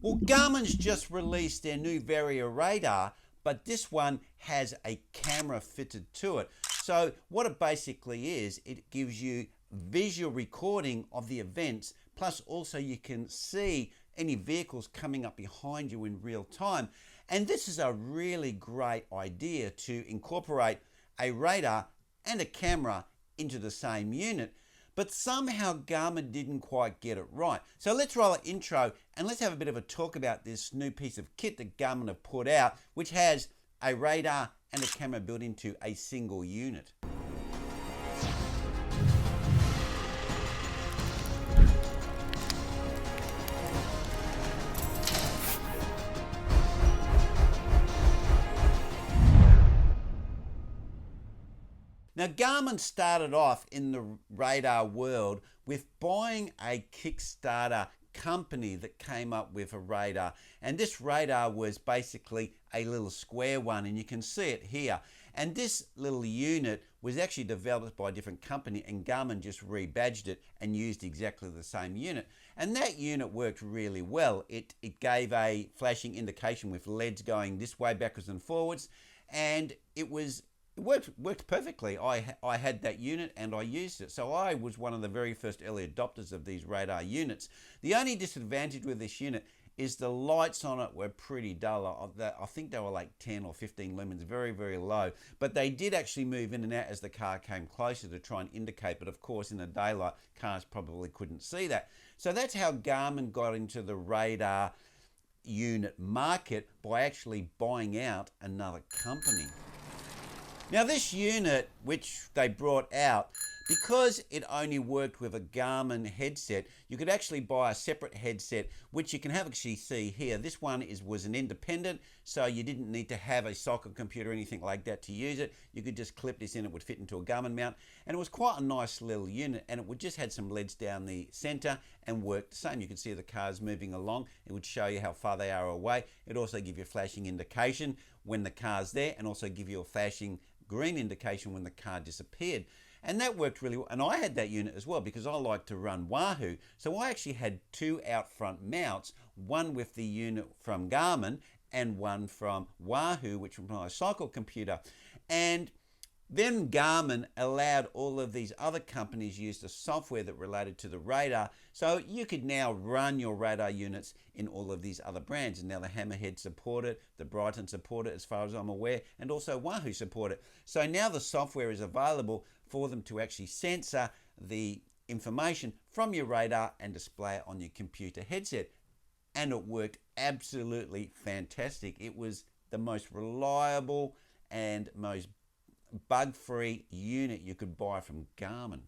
Well, Garmin's just released their new Varia radar, but this one has a camera fitted to it. So what it basically is, it gives you visual recording of the events, plus also you can see any vehicles coming up behind you in real time. And this is a really great idea to incorporate a radar and a camera into the same unit. But somehow Garmin didn't quite get it right. So let's roll an intro and let's have a bit of a talk about this new piece of kit that Garmin have put out, which has a radar and a camera built into a single unit. Now, Garmin started off in the radar world with buying a Kickstarter company that came up with a radar. And this radar was basically a little square one, and you can see it here. And this little unit was actually developed by a different company, and Garmin just rebadged it and used exactly the same unit. And that unit worked really well. It gave a flashing indication with LEDs going this way, backwards and forwards, and it worked perfectly. I had that unit and I used it. So I was one of the very first early adopters of these radar units. The only disadvantage with this unit is the lights on it were pretty dull. I think they were like 10 or 15 lumens, very, very low. But they did actually move in and out as the car came closer to try and indicate. But of course, in the daylight, cars probably couldn't see that. So that's how Garmin got into the radar unit market, by actually buying out another company. Now this unit, which they brought out, because it only worked with a Garmin headset, you could actually buy a separate headset, which you can actually see here. This one was an independent, so you didn't need to have a socket computer or anything like that to use it. You could just clip this in, it would fit into a Garmin mount, and it was quite a nice little unit, and it would just had some LEDs down the center and worked the same. You could see the cars moving along. It would show you how far they are away. It also give you a flashing indication when the car's there, and also give you a flashing green indication when the car disappeared. And that worked really well. And I had that unit as well because I like to run Wahoo. So I actually had two out front mounts, one with the unit from Garmin and one from Wahoo, which was my cycle computer. And then Garmin allowed all of these other companies use the software that related to the radar. So you could now run your radar units in all of these other brands. And now the Hammerhead support it, the Brighton support it as far as I'm aware, and also Wahoo support it. So now the software is available for them to actually censor the information from your radar and display it on your computer headset. And it worked absolutely fantastic. It was the most reliable and most bug-free unit you could buy from Garmin.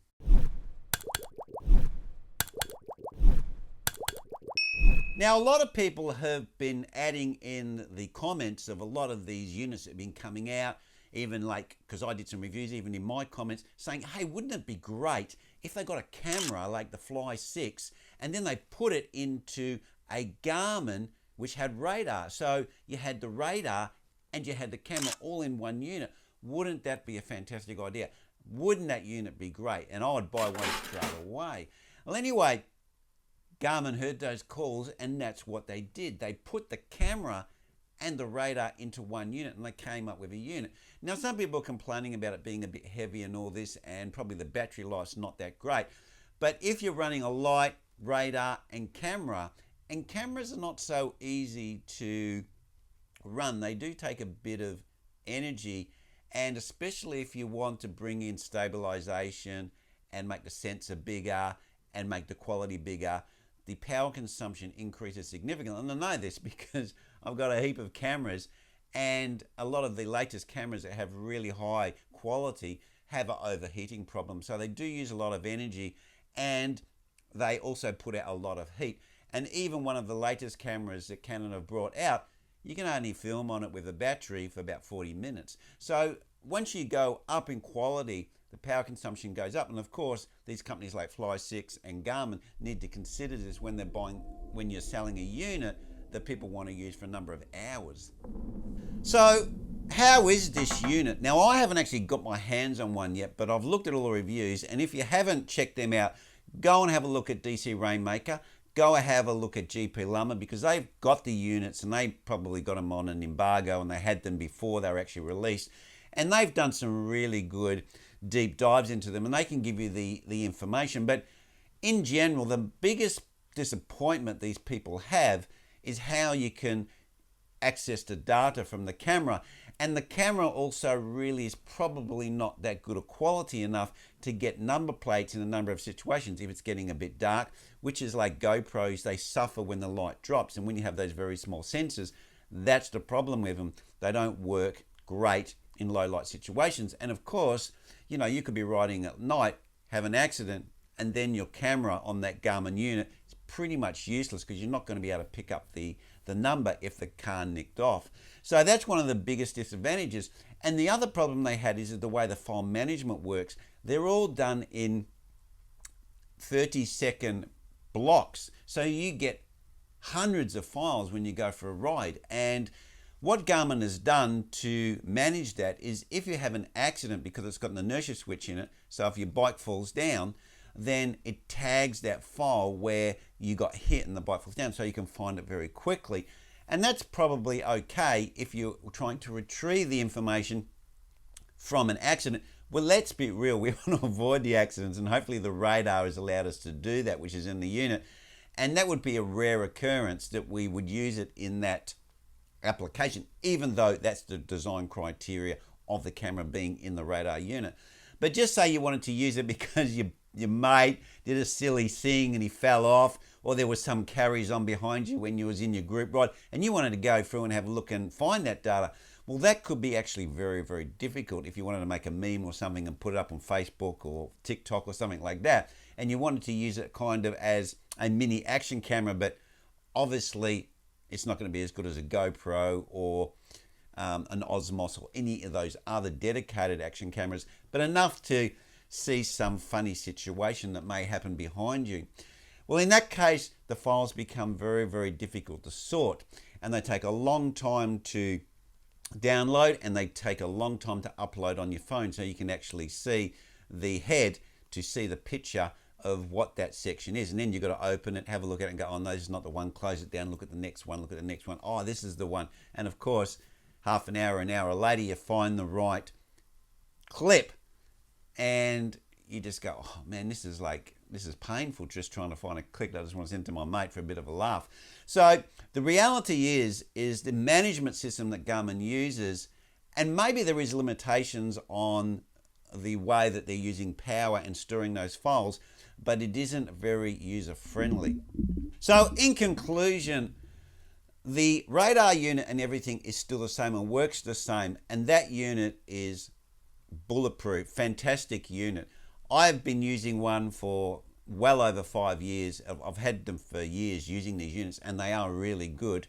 Now, a lot of people have been adding in the comments of a lot of these units that have been coming out, even like, because I did some reviews, even in my comments, saying, hey, wouldn't it be great if they got a camera like the Fly 6 and then they put it into a Garmin which had radar? So you had the radar and you had the camera all in one unit. Wouldn't that be a fantastic idea? Wouldn't that unit be great? And I would buy one straight away. Well, anyway, Garmin heard those calls and that's what they did. They put the camera and the radar into one unit and they came up with a unit. Now, some people are complaining about it being a bit heavy and all this, and probably the battery life's not that great. But if you're running a light radar and cameras are not so easy to run. They do take a bit of energy, and especially if you want to bring in stabilization and make the sensor bigger and make the quality bigger, the power consumption increases significantly. And I know this because I've got a heap of cameras, and a lot of the latest cameras that have really high quality have an overheating problem. So they do use a lot of energy, and they also put out a lot of heat. And even one of the latest cameras that Canon have brought out, you can only film on it with a battery for about 40 minutes. So once you go up in quality, the power consumption goes up. And of course, these companies like Fly 6 and Garmin need to consider this when you're selling a unit that people want to use for a number of hours. So how is this unit? Now, I haven't actually got my hands on one yet, but I've looked at all the reviews. And if you haven't checked them out, go and have a look at DC Rainmaker. go have a look at GP Lumber, because they've got the units and they probably got them on an embargo and they had them before they were actually released. And they've done some really good deep dives into them and they can give you the information. But in general, the biggest disappointment these people have is how you can access the data from the camera. And the camera also really is probably not that good a quality enough to get number plates in a number of situations if it's getting a bit dark, which is like GoPros, they suffer when the light drops. And when you have those very small sensors, that's the problem with them. They don't work great in low light situations. And of course, you know, you could be riding at night, have an accident, and then your camera on that Garmin unit is pretty much useless because you're not going to be able to pick up the number if the car nicked off. So that's one of the biggest disadvantages. And the other problem they had is the way the file management works. They're all done in 30-second blocks. So you get hundreds of files when you go for a ride. And what Garmin has done to manage that is if you have an accident, because it's got an inertia switch in it, so if your bike falls down, then it tags that file where you got hit and the bike falls down, so you can find it very quickly. And that's probably okay if you're trying to retrieve the information from an accident. Well, let's be real, we want to avoid the accidents, and hopefully the radar has allowed us to do that, which is in the unit. And that would be a rare occurrence that we would use it in that application, even though that's the design criteria of the camera being in the radar unit. But just say you wanted to use it because your mate did a silly thing and he fell off, or there was some carries on behind you when you was in your group ride and you wanted to go through and have a look and find that data. Well, that could be actually very, very difficult if you wanted to make a meme or something and put it up on Facebook or TikTok or something like that, and you wanted to use it kind of as a mini action camera, but obviously it's not going to be as good as a GoPro or an Osmos or any of those other dedicated action cameras, but enough to see some funny situation that may happen behind you. Well, in that case, the files become very, very difficult to sort, and they take a long time to download and they take a long time to upload on your phone, so you can actually see the head to see the picture of what that section is. And then you've got to open it, have a look at it and go, oh no, this is not the one, close it down, look at the next one, look at the next one, oh, this is the one. And of course, half an hour later, you find the right clip and you just go, oh man, this is painful, just trying to find a clip that I just want to send to my mate for a bit of a laugh. So the reality is the management system that Garmin uses, and maybe there is limitations on the way that they're using power and storing those files, but it isn't very user friendly. So in conclusion, the radar unit and everything is still the same and works the same, and that unit is bulletproof, fantastic unit. I've been using one for well over 5 years. I've had them for years using these units and they are really good.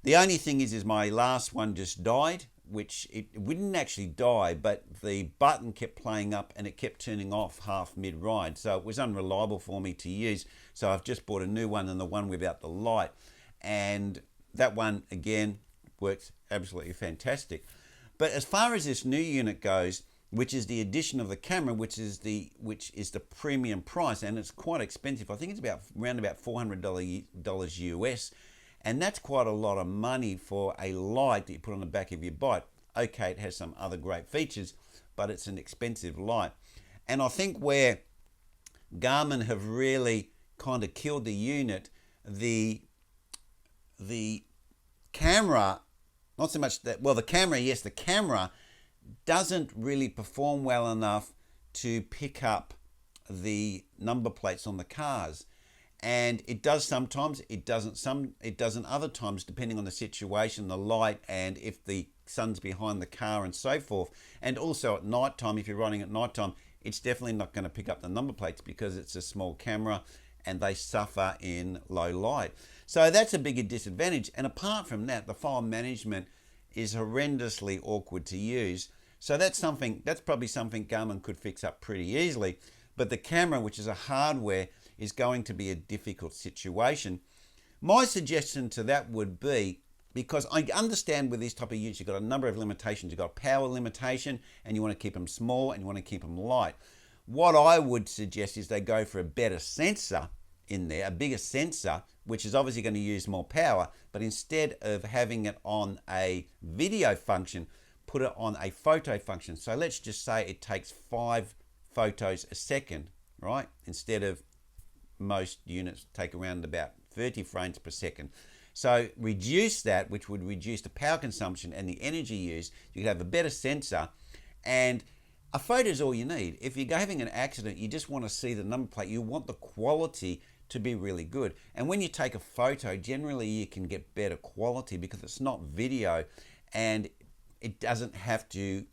The only thing is my last one just died, which it wouldn't actually die, but the button kept playing up and it kept turning off half mid-ride. So it was unreliable for me to use. So I've just bought a new one, and the one without the light. And that one, again, works absolutely fantastic. But as far as this new unit goes, which is the addition of the camera, which is the premium price, and it's quite expensive. I think it's around about $400 US, and that's quite a lot of money for a light that you put on the back of your bike. Okay, it has some other great features, but it's an expensive light. And I think where Garmin have really kind of killed the unit, the camera, not so much that, well, the camera, yes, the camera doesn't really perform well enough to pick up the number plates on the cars. And it does sometimes, it doesn't other times, depending on the situation, the light, and if the sun's behind the car and so forth. And also at night time, if you're running at night time, it's definitely not going to pick up the number plates because it's a small camera and they suffer in low light. So that's a bigger disadvantage. And apart from that, the file management is horrendously awkward to use. So that's probably something Garmin could fix up pretty easily. But the camera, which is a hardware, is going to be a difficult situation. My suggestion to that would be, because I understand with these type of units, you've got a number of limitations. You've got power limitation, and you want to keep them small, and you want to keep them light. What I would suggest is they go for a better sensor in there, a bigger sensor, which is obviously going to use more power, but instead of having it on a video function, put it on a photo function. So let's just say it takes 5 photos a second, right? Instead of most units take around about 30 frames per second. So reduce that, which would reduce the power consumption and the energy used. You could have a better sensor, and a photo is all you need. If you're having an accident, you just want to see the number plate. You want the quality to be really good. And when you take a photo, generally you can get better quality because it's not video and it doesn't have to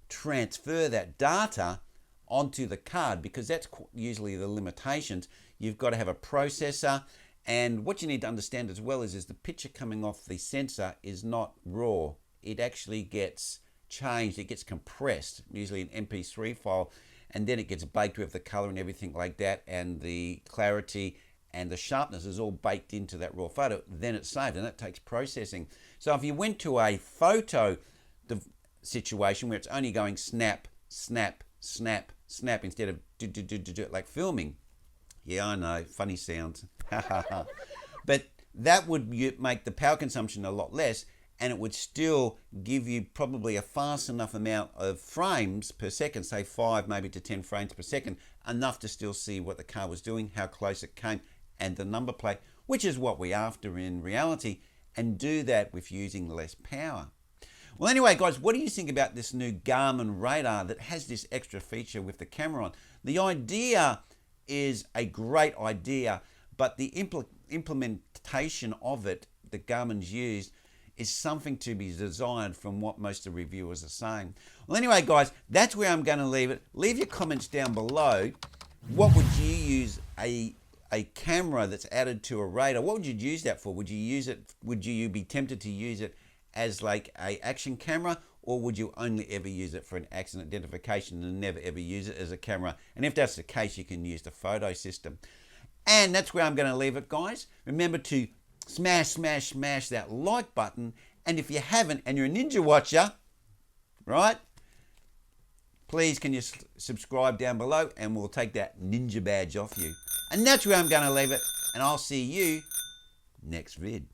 transfer that data onto the card, because that's usually the limitations. You've got to have a processor, and what you need to understand as well is the picture coming off the sensor is not raw. It actually gets changed, it gets compressed, usually an MP3 file, and then it gets baked with the color and everything like that, and the clarity and the sharpness is all baked into that raw photo. Then it's saved, and that takes processing. So if you went to a photo situation where it's only going snap, snap, snap, snap instead of do like filming. Yeah, I know, funny sounds. But that would make the power consumption a lot less, and it would still give you probably a fast enough amount of frames per second, say 5 maybe to 10 frames per second, enough to still see what the car was doing, how close it came, and the number plate, which is what we're after in reality, and do that with using less power. Well, anyway, guys, what do you think about this new Garmin RADAR that has this extra feature with the camera on? The idea is a great idea, but the implementation of it that Garmin's used is something to be desired from what most of the reviewers are saying. Well, anyway, guys, that's where I'm going to leave it. Leave your comments down below. What would you use a camera that's added to a radar? What would you use that for? Would you use it? Would you be tempted to use it as like a action camera, or would you only ever use it for an accident identification and never ever use it as a camera? And if that's the case, you can use the photo system. And that's where I'm going to leave it, guys. Remember to smash, smash, smash that like button. And if you haven't, and you're a Ninja watcher, right? Please can you subscribe down below, and we'll take that Ninja badge off you. And that's where I'm going to leave it. And I'll see you next vid.